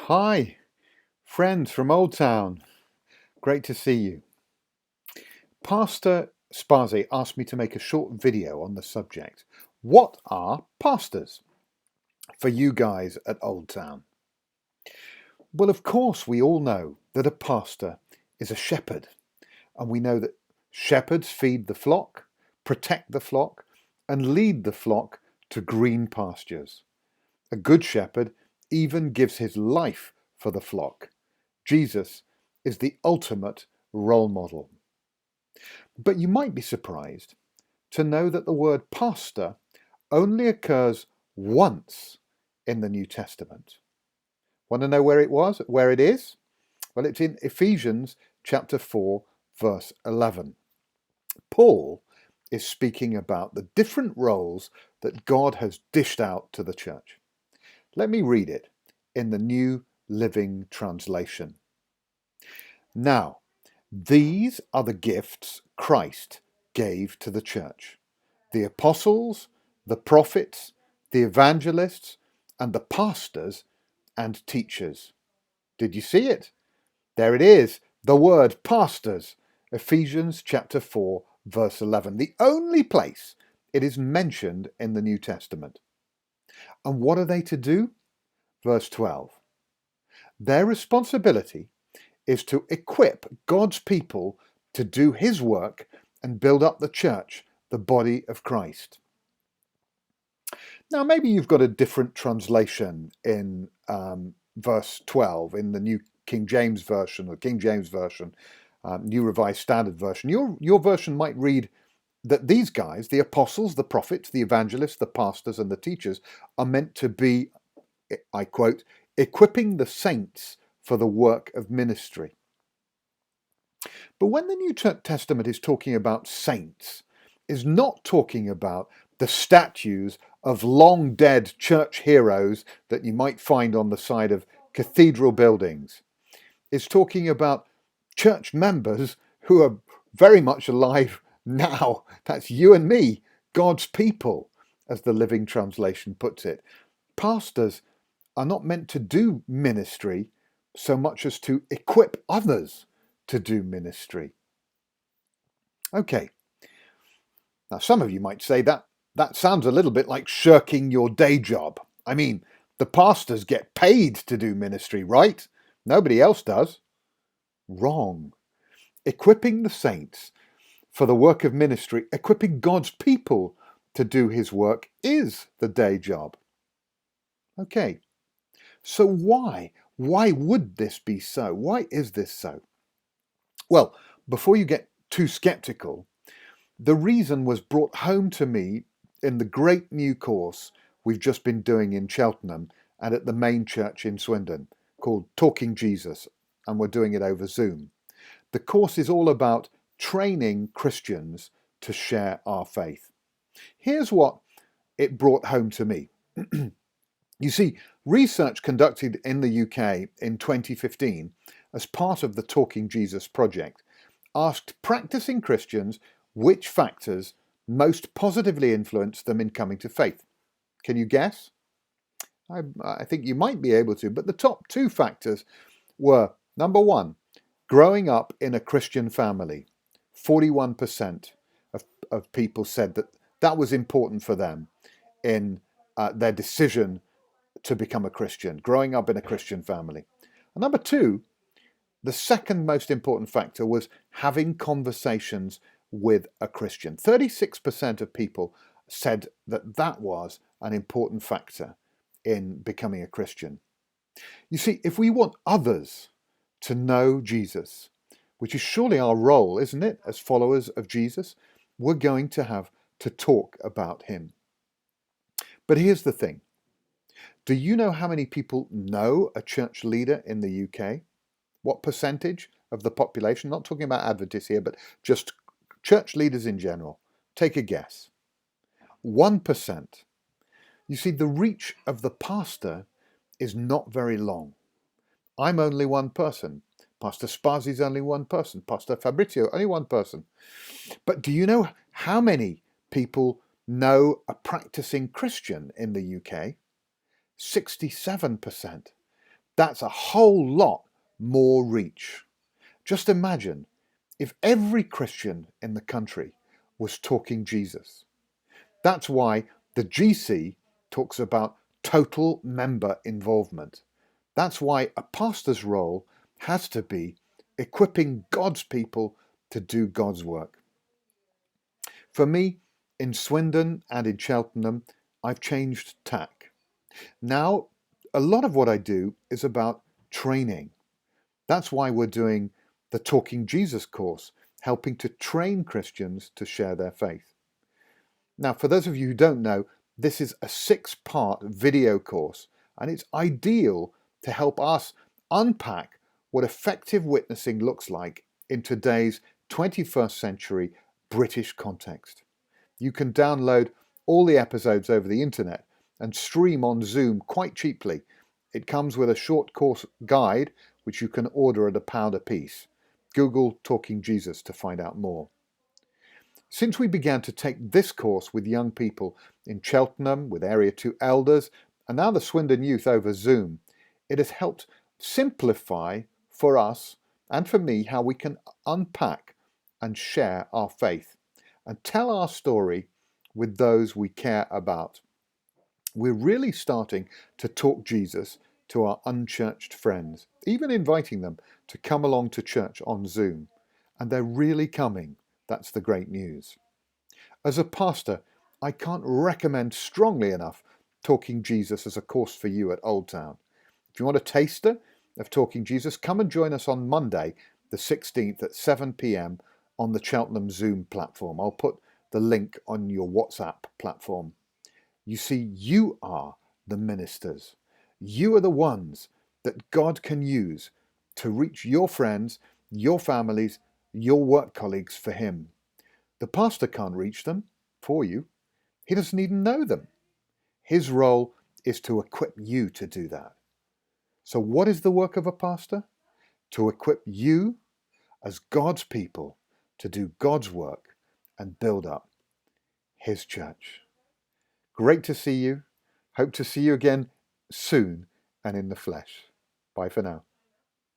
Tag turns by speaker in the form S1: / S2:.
S1: Hi, friends from Old Town. Great to see you. Pastor Spazi asked me to make a short video on the subject. What are pastors for you guys at Old Town? Well, of course, we all know that a pastor is a shepherd, and we know that shepherds feed the flock, protect the flock, and lead the flock to green pastures. A good shepherd even gives his life for the flock. Jesus is the ultimate role model. But you might be surprised to know that the word pastor only occurs once in the New Testament. Want to know where it is? Well, it's in Ephesians chapter 4, verse 11. Paul is speaking about the different roles that God has dished out to the church. Let me read it in the New Living Translation. Now, these are the gifts Christ gave to the church: the apostles, the prophets, the evangelists, and the pastors and teachers. Did you see it? There it is, the word pastors, Ephesians chapter 4, verse 11, the only place it is mentioned in the New Testament. And what are they to do? Verse 12. Their responsibility is to equip God's people to do his work and build up the church, the body of Christ. Now, maybe you've got a different translation in verse 12 in the New King James Version or King James Version, New Revised Standard Version. Your version might read that these guys, the apostles, the prophets, the evangelists, the pastors, and the teachers, are meant to be, I quote, equipping the saints for the work of ministry. But when the New Testament is talking about saints, is not talking about the statues of long dead church heroes that you might find on the side of cathedral buildings. It's talking about church members who are very much alive now. That's you and me, God's people, as the Living Translation puts it. Pastors are not meant to do ministry so much as to equip others to do ministry. Okay, now some of you might say that sounds a little bit like shirking your day job. I mean, the pastors get paid to do ministry, right? Nobody else does. Wrong. Equipping the saints for the work of ministry, equipping God's people to do his work, is the day job. Okay, so why? Why would this be so? Why is this so? Well, before you get too skeptical, the reason was brought home to me in the great new course we've just been doing in Cheltenham and at the main church in Swindon called Talking Jesus, and we're doing it over Zoom. The course is all about training Christians to share our faith. Here's what it brought home to me. You see, research conducted in the UK in 2015 as part of the Talking Jesus project asked practicing Christians which factors most positively influenced them in coming to faith. Can you guess? I think you might be able to, but the top two factors were, number one, growing up in a Christian family. 41% of people said that was important for them in their decision to become a Christian, growing up in a Christian family. And number two, the second most important factor was having conversations with a Christian. 36% of people said that was an important factor in becoming a Christian. You see, if we want others to know Jesus, which is surely our role, isn't it, as followers of Jesus, we're going to have to talk about him. But here's the thing. Do you know how many people know a church leader in the UK? What percentage of the population? Not talking about Adventists here, but just church leaders in general. Take a guess. 1%. You see, the reach of the pastor is not very long. I'm only one person. Pastor Spazi's only one person. Pastor Fabrizio, only one person. But do you know how many people know a practicing Christian in the UK? 67%. That's a whole lot more reach. Just imagine if every Christian in the country was talking Jesus. That's why the GC talks about total member involvement. That's why a pastor's role has to be equipping God's people to do God's work. For me, in Swindon and in Cheltenham, I've changed tack. Now, a lot of what I do is about training. That's why we're doing the Talking Jesus course, helping to train Christians to share their faith. Now, for those of you who don't know, this is a 6-part video course, and it's ideal to help us unpack what effective witnessing looks like in today's 21st century British context. You can download all the episodes over the internet and stream on Zoom quite cheaply. It comes with a short course guide, which you can order at £1 a piece. Google Talking Jesus to find out more. Since we began to take this course with young people in Cheltenham, with Area 2 elders, and now the Swindon youth over Zoom, it has helped simplify for us and for me how we can unpack and share our faith and tell our story with those we care about. We're really starting to talk Jesus to our unchurched friends, even inviting them to come along to church on Zoom. And they're really coming. That's the great news. As a pastor, I can't recommend strongly enough Talking Jesus as a course for you at Old Town. If you want a taster of Talking Jesus, come and join us on Monday, the 16th at 7 p.m. on the Cheltenham Zoom platform. I'll put the link on your WhatsApp platform. You see, you are the ministers. You are the ones that God can use to reach your friends, your families, your work colleagues for Him. The pastor can't reach them for you. He doesn't even know them. His role is to equip you to do that. So what is the work of a pastor? To equip you as God's people to do God's work and build up His church. Great to see you. Hope to see you again soon and in the flesh. Bye for now.